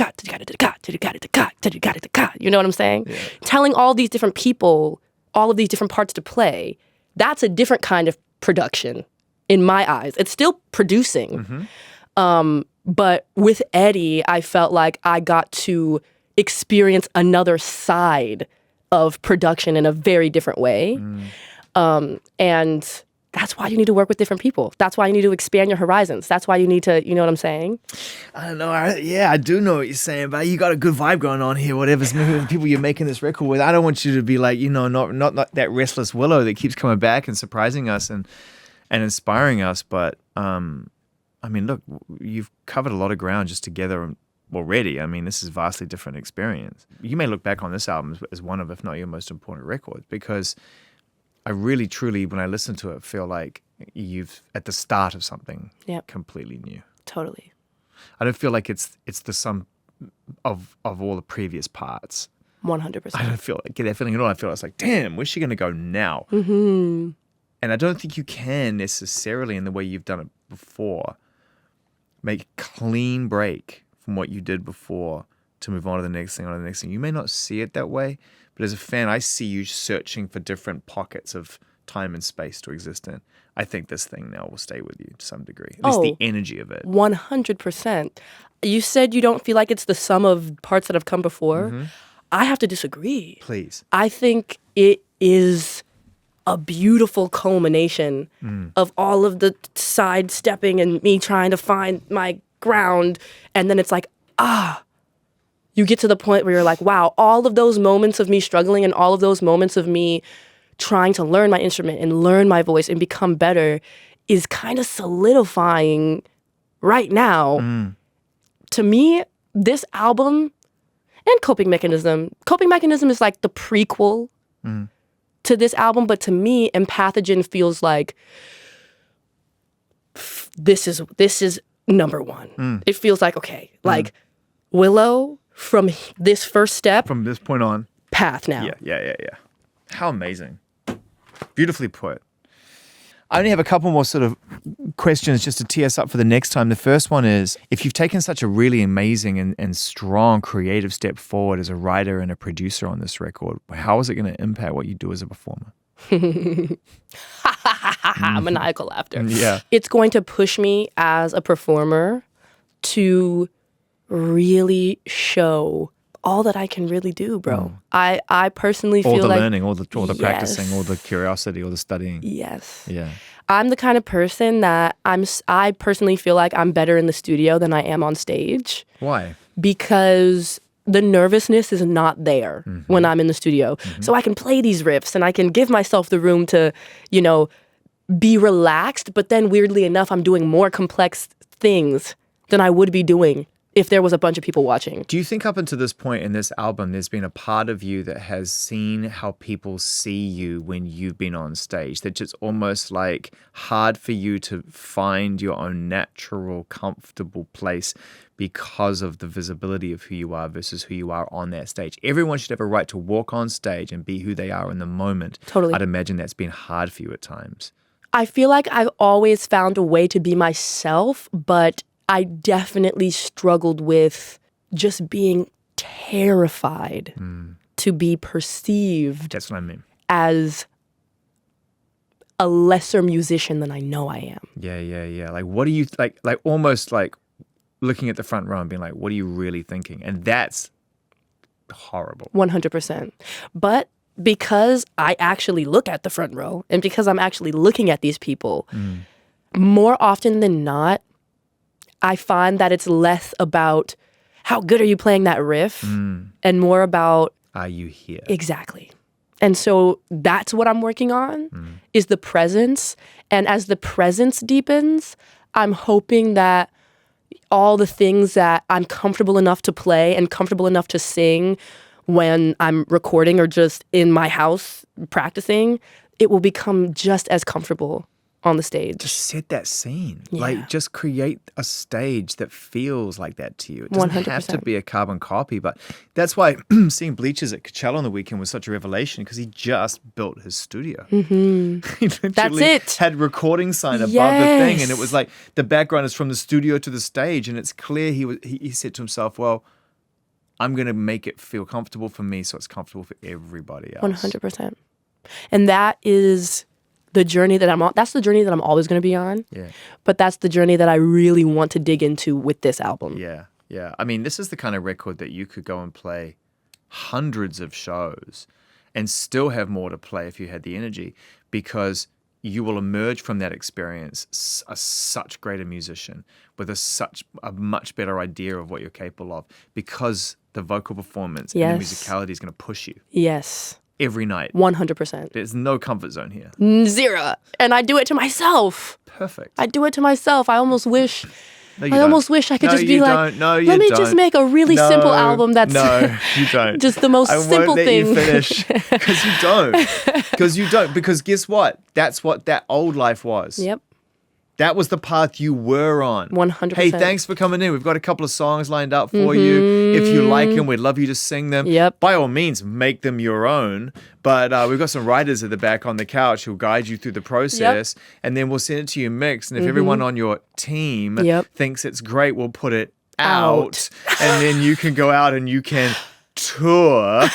you know what I'm saying? Yeah. Telling all these different people all of these different parts to play, that's a different kind of production in my eyes. It's still producing. But with Eddie, I felt like I got to experience another side of production in a very different way. And that's why you need to work with different people. That's why you need to expand your horizons. That's why you need to, you know what I'm saying? I don't know. I do know what you're saying, but you got a good vibe going on here. Whatever's moving, the people you're making this record with. I don't want you to be like, not that restless Willow that keeps coming back and surprising us and inspiring us. But look, you've covered a lot of ground just together already. I mean, this is a vastly different experience. You may look back on this album as one of, if not your most important records, because I really, truly, when I listen to it, feel like you've at the start of something completely new. Totally. I don't feel like it's the sum of all the previous parts. 100%. I don't get that feeling at all. I feel it's like, damn, where's she going to go now? Mm-hmm. And I don't think you can necessarily, in the way you've done it before, make a clean break from what you did before to move on to the next thing, You may not see it that way, but as a fan, I see you searching for different pockets of time and space to exist in. I think this thing now will stay with you to some degree. At least the energy of it. 100%. You said you don't feel like it's the sum of parts that have come before. Mm-hmm. I have to disagree. Please. I think it is a beautiful culmination of all of the sidestepping and me trying to find my ground. And then it's like, you get to the point where you're like, wow, all of those moments of me struggling and all of those moments of me trying to learn my instrument and learn my voice and become better is kind of solidifying right now. To me, this album and Coping Mechanism is like the prequel to this album, but to me, Empathogen feels like this is number one. It feels like, okay, like Willow from this first step. From this point on. Path now. Yeah. How amazing. Beautifully put. I only have a couple more sort of questions just to tee us up for the next time. The first one is, if you've taken such a really amazing and strong creative step forward as a writer and a producer on this record, how is it going to impact what you do as a performer? Maniacal laughter. Yeah. It's going to push me as a performer to really show all that I can really do, bro. I personally feel like... All the learning, all the practicing, all the curiosity, all the studying. Yes. Yeah. I'm the kind of person that I personally feel like I'm better in the studio than I am on stage. Why? Because the nervousness is not there when I'm in the studio. So I can play these riffs and I can give myself the room to, be relaxed. But then weirdly enough, I'm doing more complex things than I would be doing if there was a bunch of people watching. Do you think up until this point in this album, there's been a part of you that has seen how people see you when you've been on stage? That it's almost like hard for you to find your own natural, comfortable place because of the visibility of who you are versus who you are on that stage. Everyone should have a right to walk on stage and be who they are in the moment. Totally. I'd imagine that's been hard for you at times. I feel like I've always found a way to be myself, but I definitely struggled with just being terrified to be perceived That's what I mean. as a lesser musician than I know I am. Yeah. Like, what do you, like almost like looking at the front row and being like, what are you really thinking? And that's horrible. 100%. But because I actually look at the front row and because I'm actually looking at these people, more often than not, I find that it's less about how good are you playing that riff and more about... Are you here? Exactly. And so that's what I'm working on is the presence. And as the presence deepens, I'm hoping that all the things that I'm comfortable enough to play and comfortable enough to sing when I'm recording or just in my house practicing, it will become just as comfortable on the stage. Just set that scene. Yeah. Like, just create a stage that feels like that to you. It doesn't 100%. have to be a carbon copy, but that's why seeing Bleachers at Coachella on the weekend was such a revelation, because he just built his studio. He literally That's it. had recording sign above the thing, and it was like the background is from the studio to the stage, and it's clear he said to himself, well, I'm going to make it feel comfortable for me so it's comfortable for everybody else. 100%. And that is the journey that I'm on. That's the journey that I'm always going to be on. Yeah. But that's the journey that I really want to dig into with this album. Yeah. I mean, this is the kind of record that you could go and play hundreds of shows and still have more to play if you had the energy, because you will emerge from that experience a such greater musician with a much better idea of what you're capable of, because the vocal performance and the musicality is going to push you. Yes. Every night. 100%. There's no comfort zone here. Zero. And I do it to myself. Perfect. I do it to myself. I almost wish No, you I don't. almost wish I could No, just be you like, don't. No, you let me don't. just make a really simple album that's No, you don't. just the most simple thing. I won't let you finish because you don't. Because guess what? That's what that old life was. Yep. That was the path you were on. 100%. Hey, thanks for coming in. We've got a couple of songs lined up for you. If you like them, we'd love you to sing them. Yep. By all means, make them your own. But we've got some writers at the back on the couch who'll guide you through the process. And then we'll send it to you mixed. And if everyone on your team thinks it's great, we'll put it out. And then you can go out and you can tour.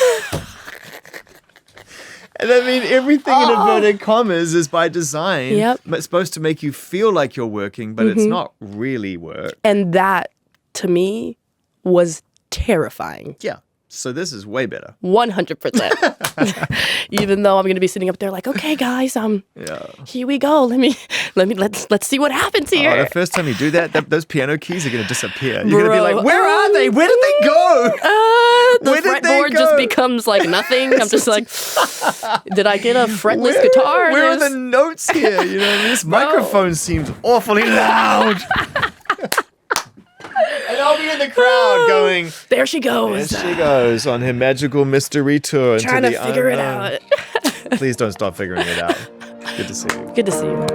And I mean, everything in inverted commas is by design. Yep. It's supposed to make you feel like you're working, but it's not really work. And that, to me, was terrifying. Yeah. So this is way better. 100%. Even though I'm going to be sitting up there like, okay, guys, here we go. Let's see what happens here. Oh, the first time you do that, those piano keys are going to disappear. You're going to be like, where are they? Where did they go? The fretboard just becomes like nothing. I'm just like, did I get a fretless guitar? Where are the notes here? You know, this microphone seems awfully loud. And I'll be in the crowd going, there she goes. There she goes on her magical mystery tour. Trying to figure it out. Please don't stop figuring it out. Good to see you. Good to see you.